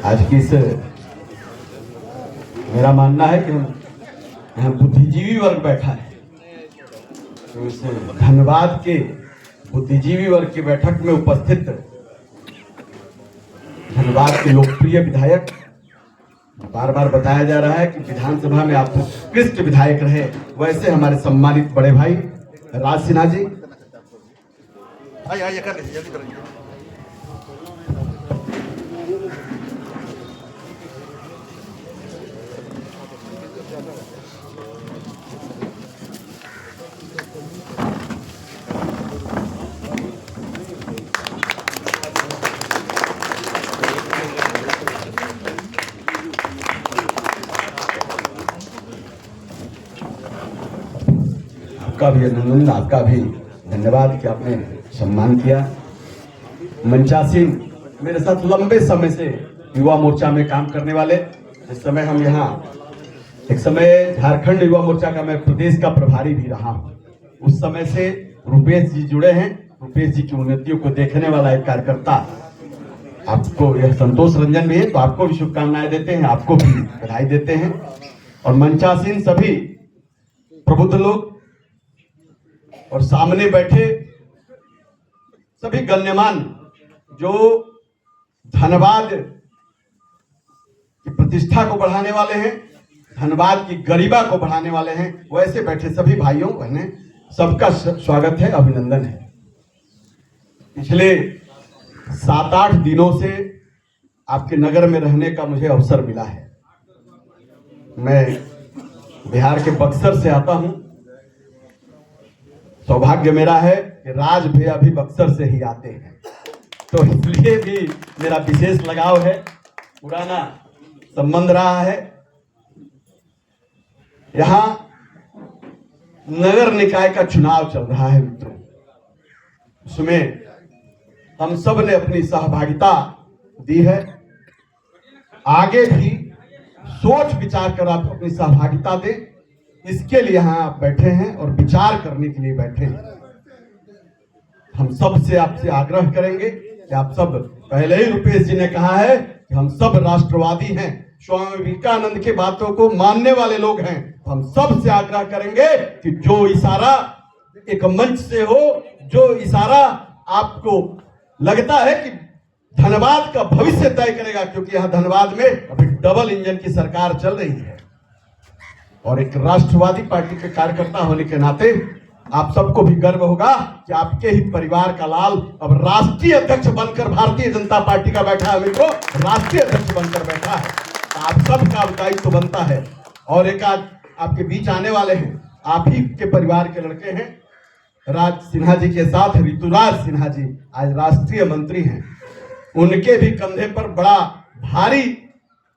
आज की इस मेरा मानना है कि यहाँ बुद्धिजीवी वर्ग बैठा है, तो इस धनबाद के बुद्धिजीवी वर्ग की बैठक में उपस्थित धनबाद के लोकप्रिय विधायक, बार बार बताया जा रहा है कि विधानसभा में आप उत्कृष्ट विधायक रहे, वैसे हमारे सम्मानित बड़े भाई राज सिन्हा जी। आइए कर लीजिए, जल्दी करिए। आपका भी अभिनंदन, आपका भी धन्यवाद कि आपने सम्मान किया। मंचासीन मेरे साथ लंबे समय से युवा मोर्चा में काम करने वाले, जिस समय हम यहाँ एक समय झारखंड युवा मोर्चा का मैं प्रदेश का प्रभारी भी रहा हूँ, उस समय से रुपेश जी जुड़े हैं। रुपेश जी की उन्नतियों को देखने वाला एक कार्यकर्ता, आपको यह संतोष रंजन भी है, तो आपको भी शुभकामनाएं देते हैं, आपको भी बधाई देते हैं। और मंचासीन सभी प्रबुद्ध लोग और सामने बैठे सभी गण्यमान जो धनबाद की प्रतिष्ठा को बढ़ाने वाले हैं, धनबाद की गरिमा को बढ़ाने वाले हैं, वैसे बैठे सभी भाइयों बहनें, सबका स्वागत है, अभिनंदन है। पिछले 7-8 दिनों से आपके नगर में रहने का मुझे अवसर मिला है। मैं बिहार के बक्सर से आता हूं, सौभाग्य मेरा है कि राज भैया भी बक्सर से ही आते हैं, तो इसलिए भी मेरा विशेष लगाव है, पुराना संबंध रहा है। यहां नगर निकाय का चुनाव चल रहा है मित्रों, उसमें हम सब ने अपनी सहभागिता दी है। आगे भी सोच विचार कर आप अपनी सहभागिता दें, इसके लिए यहाँ आप बैठे हैं और विचार करने के लिए बैठे हैं। हम सब से आपसे आग्रह करेंगे कि आप सब, पहले ही रुपेश जी ने कहा है कि हम सब राष्ट्रवादी हैं, स्वामी विवेकानंद की बातों को मानने वाले लोग हैं। हम सब से आग्रह करेंगे कि जो इशारा एक मंच से हो, जो इशारा आपको लगता है कि धनबाद का भविष्य तय करेगा, क्योंकि यहाँ धनबाद में अभी डबल इंजन की सरकार चल रही है और एक राष्ट्रवादी पार्टी के कार्यकर्ता होने के नाते आप सबको भी गर्व होगा कि आपके ही परिवार का लाल अब राष्ट्रीय अध्यक्ष बनकर भारतीय जनता पार्टी का बैठा है। मित्रों, राष्ट्रीय अध्यक्ष बनकर बैठा है, तो आप सबका दायित्व बनता है। और एक आज आपके बीच आने वाले हैं, आप ही के परिवार के लड़के हैं, राज सिन्हा जी के साथ ऋतुराज सिन्हा जी आज राष्ट्रीय मंत्री हैं। उनके भी कंधे पर बड़ा भारी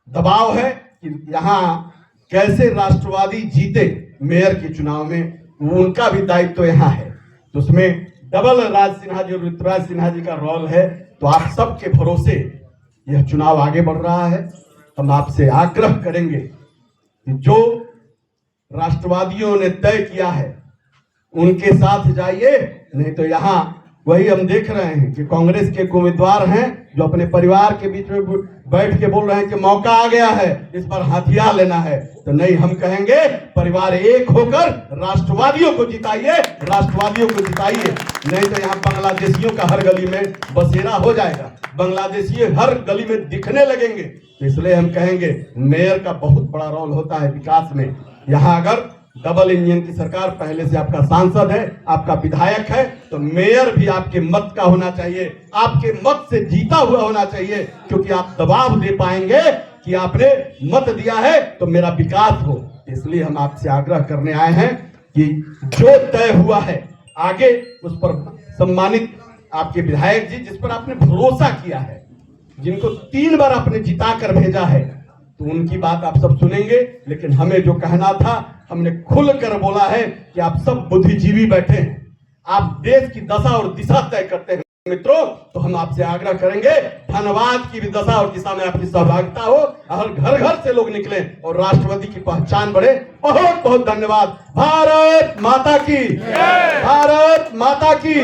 दबाव है कि यहाँ कैसे राष्ट्रवादी जीते मेयर के चुनाव में, उनका भी दायित्व यहाँ है। तो उसमें डबल राज सिन्हा जी और ऋतुराज सिन्हा जी का रोल है। तो आप सबके भरोसे यह चुनाव आगे बढ़ रहा है। हम आपसे आग्रह करेंगे कि जो राष्ट्रवादियों ने तय किया है उनके साथ जाइए, नहीं तो यहाँ वही हम देख रहे हैं कि कांग्रेस के उम्मीदवार हैं जो अपने परिवार के बीच में बैठ के बोल रहे हैं कि मौका आ गया है, इस पर हथियार लेना है। तो नहीं, हम कहेंगे परिवार एक होकर राष्ट्रवादियों को जिताइए, राष्ट्रवादियों को जिताइए। नहीं तो यहाँ बांग्लादेशियों का हर गली में बसेरा हो जाएगा, बांग्लादेशी हर गली में दिखने लगेंगे। तो इसलिए हम कहेंगे मेयर का बहुत बड़ा रोल होता है विकास में। यहाँ अगर डबल इंजन की सरकार, पहले से आपका सांसद है, आपका विधायक है, तो मेयर भी आपके मत का होना चाहिए, आपके मत से जीता हुआ होना चाहिए, क्योंकि आप दबाव दे पाएंगे कि आपने मत दिया है तो मेरा विकास हो। इसलिए हम आपसे आग्रह करने आए हैं कि जो तय हुआ है आगे उस पर सम्मानित आपके विधायक जी, जिस पर आपने भरोसा किया है, जिनको 3 बार आपने जिता कर भेजा है, तो उनकी बात आप सब सुनेंगे। लेकिन हमें जो कहना था हमने खुल कर बोला है कि आप सब बुद्धिजीवी बैठे हैं, आप देश की दशा और दिशा तय करते हैं मित्रों। तो हम आपसे आग्रह करेंगे धनबाद की भी दशा और दिशा में आपकी सहभागिता हो, और घर घर से लोग निकले और राष्ट्रवादी की पहचान बढ़े। बहुत बहुत धन्यवाद। भारत माता की, भारत माता की।